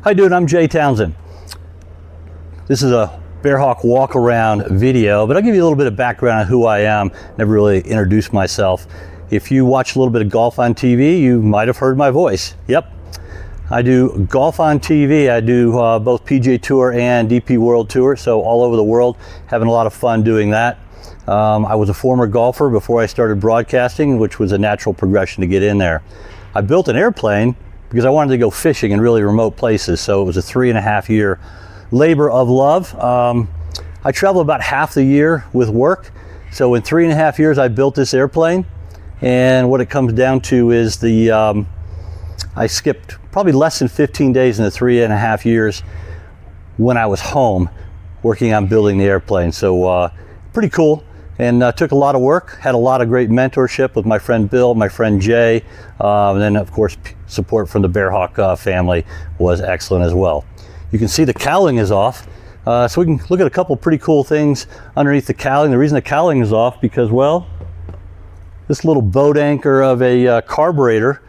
How you doing? I'm Jay Townsend. This is a Bearhawk walk-around video, but I'll give you a little bit of background on who I am. Never really introduced myself. If you watch a little bit of golf on TV, you might have heard my voice. Yep, I do golf on TV. I do both PGA Tour and DP World Tour, so all over the world, having a lot of fun doing that. I was a former golfer before I started broadcasting, which was a natural progression to get in there. I built an airplane because I wanted to go fishing in really remote places, so it was a 3.5-year labor of love. I travel about half the year with work, so in 3.5 years I built this airplane, and what it comes down to is I skipped probably less than 15 days in the 3.5 years when I was home working on building the airplane. So pretty cool, and took a lot of work, had a lot of great mentorship with my friend Bill, my friend Jay, and then of course support from the Bearhawk family was excellent as well. You can see the cowling is off, so we can look at a couple pretty cool things underneath the cowling. The reason the cowling is off because, well, this little boat anchor of a carburetor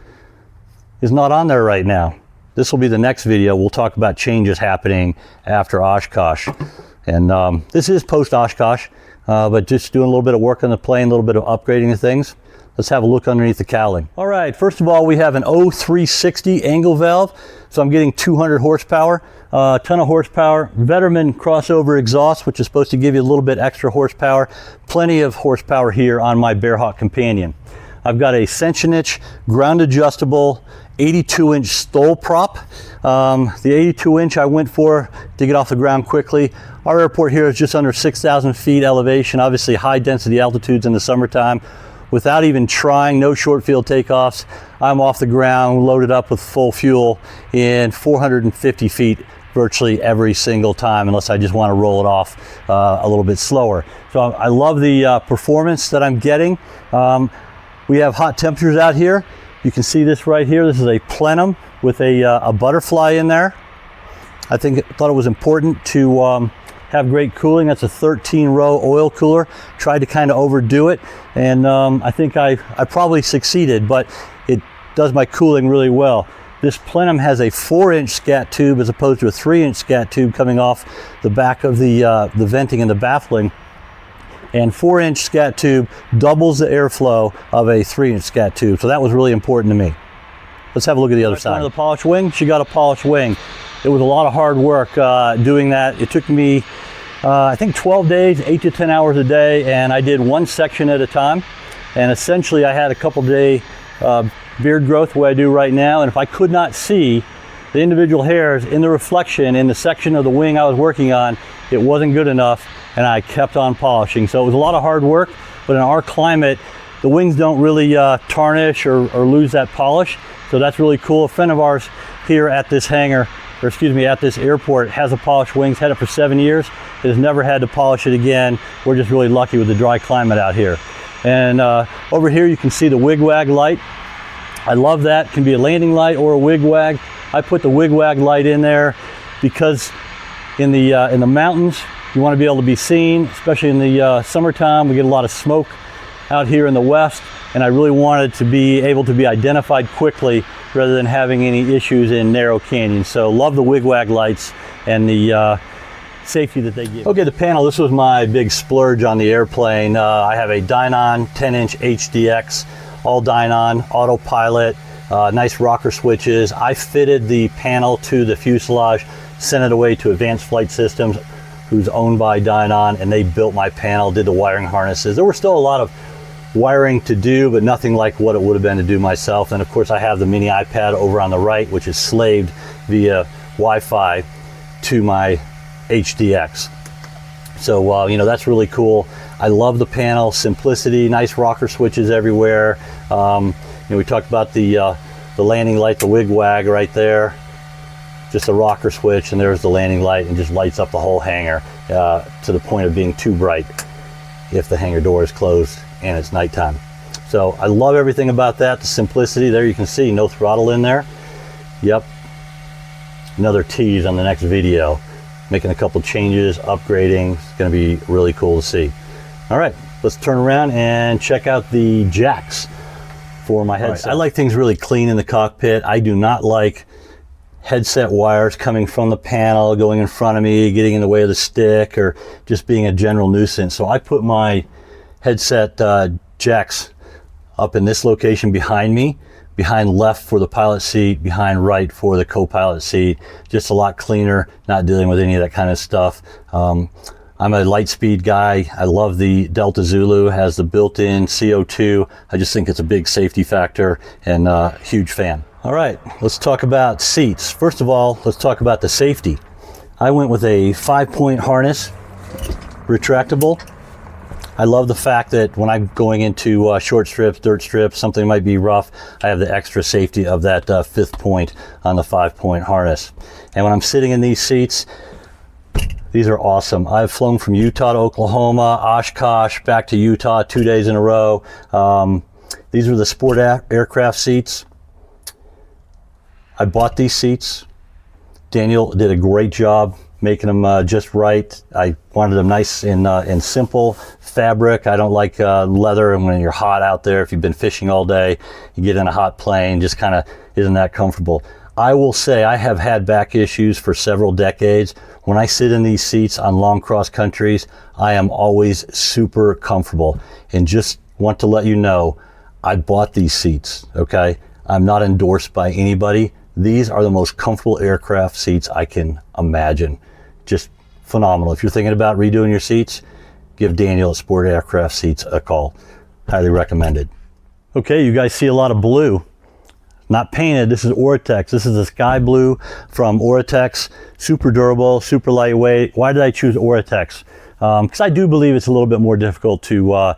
is not on there right now. This will be the next video. We'll talk about changes happening after Oshkosh. And this is post Oshkosh, but just doing a little bit of work on the plane, a little bit of upgrading the things. Let's have a look underneath the cowling. All right, first of all, we have an 0360 angle valve. So I'm getting 200 horsepower, a ton of horsepower. Vetterman crossover exhaust, which is supposed to give you a little bit extra horsepower. Plenty of horsepower here on my Bearhawk Companion. I've got a Sensionich ground adjustable 82-inch stole prop. The 82-inch I went for to get off the ground quickly. Our airport here is just under 6,000 feet elevation, obviously high density altitudes in the summertime. Without even trying, no short field takeoffs, I'm off the ground, loaded up with full fuel in 450 feet virtually every single time, unless I just want to roll it off a little bit slower. So I love the performance that I'm getting. We have hot temperatures out here. You can see this right here. This is a plenum with a butterfly in there. I thought it was important to have great cooling. That's a 13-row oil cooler. Tried to kind of overdo it, and I think I probably succeeded, but it does my cooling really well. This plenum has a 4-inch scat tube as opposed to a 3-inch scat tube coming off the back of the venting and the baffling. And 4-inch scat tube doubles the airflow of a 3-inch scat tube, so that was really important to me. Let's have a look at the other side. The polished wing, she got a polished wing. It was a lot of hard work doing that. It took me, I think 12 days, 8 to 10 hours a day, and I did one section at a time. And essentially I had a couple day beard growth the way I do right now, and if I could not see the individual hairs in the reflection in the section of the wing I was working on, it wasn't good enough, and I kept on polishing. So it was a lot of hard work, but in our climate, the wings don't really tarnish or lose that polish. So that's really cool. A friend of ours here at this hangar, or excuse me, at this airport, has a polished wings, had it for 7 years. It has never had to polish it again. We're just really lucky with the dry climate out here. And over here you can see the wig-wag light. I love that. It can be a landing light or a wig-wag. I put the wig-wag light in there because in the mountains, you want to be able to be seen, especially in the summertime. We get a lot of smoke out here in the west, and I really wanted to be able to be identified quickly rather than having any issues in narrow canyons. So love the wig-wag lights and the safety that they give. Okay, the panel, this was my big splurge on the airplane. I have a Dynon 10-inch HDX, all Dynon, autopilot, nice rocker switches. I fitted the panel to the fuselage, sent it away to Advanced Flight Systems, who's owned by Dynon, and they built my panel, did the wiring harnesses. There were still a lot of wiring to do, but nothing like what it would have been to do myself. And of course I have the mini iPad over on the right, which is slaved via Wi-Fi to my HDX. So you know, that's really cool. I love the panel, simplicity, nice rocker switches everywhere. You know, we talked about the landing light, the wig-wag right there. Just a rocker switch, and there's the landing light, and just lights up the whole hangar to the point of being too bright if the hangar door is closed and it's nighttime. So I love everything about that, the simplicity. There you can see no throttle in there. Yep, another tease on the next video. Making a couple changes, upgrading. It's going to be really cool to see. All right, let's turn around and check out the jacks for my headset. I like things really clean in the cockpit. I do not like headset wires coming from the panel, going in front of me, getting in the way of the stick, or just being a general nuisance. So I put my headset jacks up in this location behind me, behind left for the pilot seat, behind right for the co-pilot seat. Just a lot cleaner, not dealing with any of that kind of stuff. I'm a light speed guy. I love the Delta Zulu, has the built-in CO2. I just think it's a big safety factor, and huge fan. All right, let's talk about seats. First of all, let's talk about the safety. I went with a 5-point harness, retractable. I love the fact that when I'm going into short strips, dirt strips, something might be rough, I have the extra safety of that 5th point on the 5-point harness. And when I'm sitting in these seats, these are awesome. I've flown from Utah to Oklahoma, Oshkosh, back to Utah 2 days in a row. These are the sport aircraft seats. I bought these seats. Daniel did a great job making them just right. I wanted them nice and simple fabric. I don't like leather, and when you're hot out there, if you've been fishing all day, you get in a hot plane, just kind of isn't that comfortable. I will say I have had back issues for several decades. When I sit in these seats on long cross countries, I am always super comfortable. And just want to let you know, I bought these seats, okay? I'm not endorsed by anybody. These are the most comfortable aircraft seats I can imagine. Just phenomenal. If you're thinking about redoing your seats, give Daniel at Sport Aircraft Seats a call. Highly recommended. Okay, you guys see a lot of blue. Not painted, this is Oratex. This is the sky blue from Oratex. Super durable, super lightweight. Why did I choose Oratex? Because I do believe it's a little bit more difficult to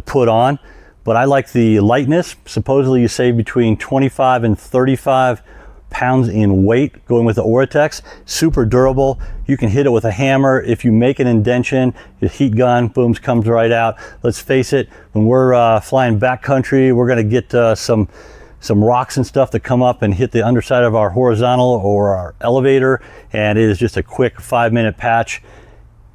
put on, but I like the lightness. Supposedly you save between 25 and 35 pounds in weight going with the Oratex. Super durable. You can hit it with a hammer. If you make an indention, your heat gun, boom, comes right out. Let's face it, when we're flying backcountry, we're gonna get some rocks and stuff that come up and hit the underside of our horizontal or our elevator, and it is just a quick 5-minute patch.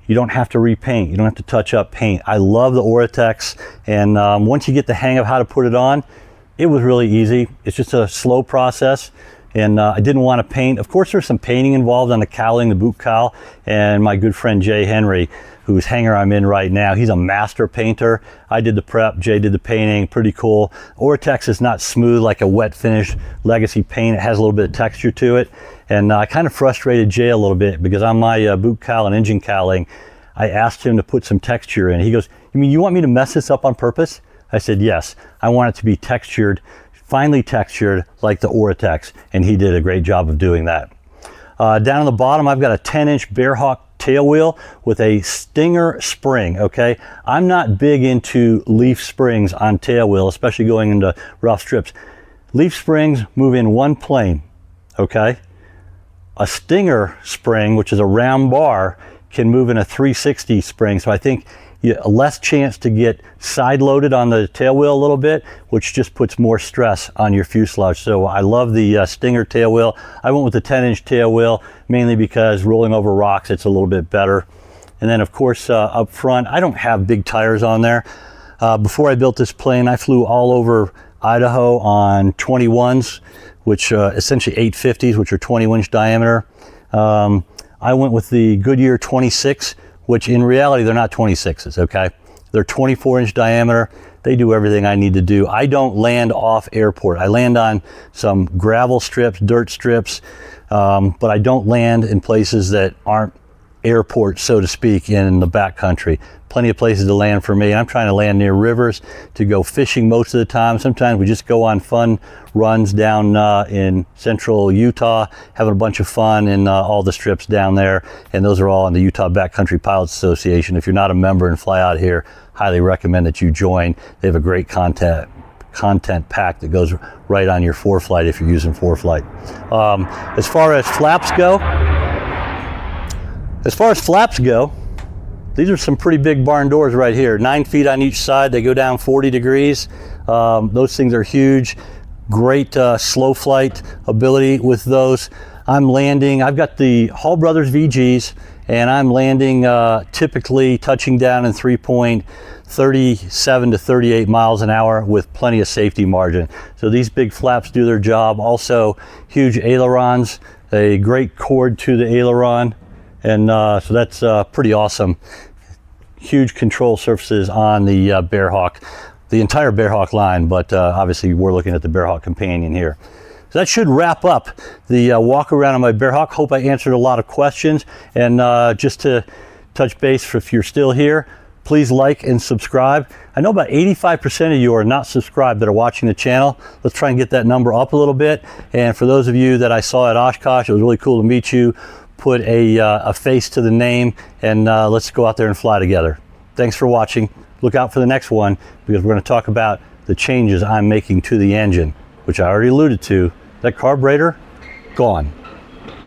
You don't have to repaint. You don't have to touch up paint. I love the Oratex, and once you get the hang of how to put it on, it was really easy. It's just a slow process, and I didn't want to paint. Of course, there's some painting involved on the cowling, the boot cowl, and my good friend Jay Henry, whose hangar I'm in right now, he's a master painter. I did the prep, Jay did the painting, pretty cool. Oratex is not smooth like a wet finish legacy paint. It has a little bit of texture to it. And I kind of frustrated Jay a little bit because on my boot cowl and engine cowling, I asked him to put some texture in. He goes, "You mean you want me to mess this up on purpose?" I said, "Yes, I want it to be textured, finely textured like the Oratex." And he did a great job of doing that. Down on the bottom, I've got a 10-inch Bearhawk tailwheel with a Stinger spring, okay? I'm not big into leaf springs on tailwheel, especially going into rough strips. Leaf springs move in one plane, okay? A Stinger spring, which is a round bar, can move in a 360 spring, so I think less chance to get side loaded on the tailwheel a little bit, which just puts more stress on your fuselage. So I love the Stinger tailwheel. I went with the 10-inch tailwheel mainly because rolling over rocks, it's a little bit better. And then of course up front, I don't have big tires on there. Before I built this plane, I flew all over Idaho on 21s, which essentially 850s, which are 20-inch diameter. I went with the Goodyear 26, which in reality, they're not 26s, okay? They're 24-inch diameter. They do everything I need to do. I don't land off airport. I land on some gravel strips, dirt strips, but I don't land in places that aren't airports, so to speak, in the backcountry. Plenty of places to land for me. I'm trying to land near rivers to go fishing most of the time. Sometimes we just go on fun runs down in central Utah, having a bunch of fun in all the strips down there. And those are all in the Utah Backcountry Pilots Association. If you're not a member and fly out here, highly recommend that you join. They have a great content pack that goes right on your ForeFlight if you're using ForeFlight. As far as flaps go, these are some pretty big barn doors right here. 9 feet on each side. They go down 40 degrees. Those things are huge. Great slow flight ability with those. I'm landing, I've got the Hall Brothers VGs, and I'm landing typically touching down in 3.37 to 38 miles an hour with plenty of safety margin. So these big flaps do their job. Also huge ailerons a great cord to the aileron, and so that's pretty awesome. Huge control surfaces on the Bearhawk, the entire Bearhawk line, but obviously we're looking at the Bearhawk companion here. So that should wrap up the walk around on my Bearhawk. Hope I answered a lot of questions, and just to touch base, if you're still here, please like and subscribe. I know about 85% of you are not subscribed that are watching the channel. Let's try and get that number up a little bit. And for those of you that I saw at Oshkosh, it was really cool to meet you. Put a face to the name, and let's go out there and fly together. Thanks for watching. Look out for the next one, because we're going to talk about the changes I'm making to the engine, which I already alluded to. That carburetor, gone.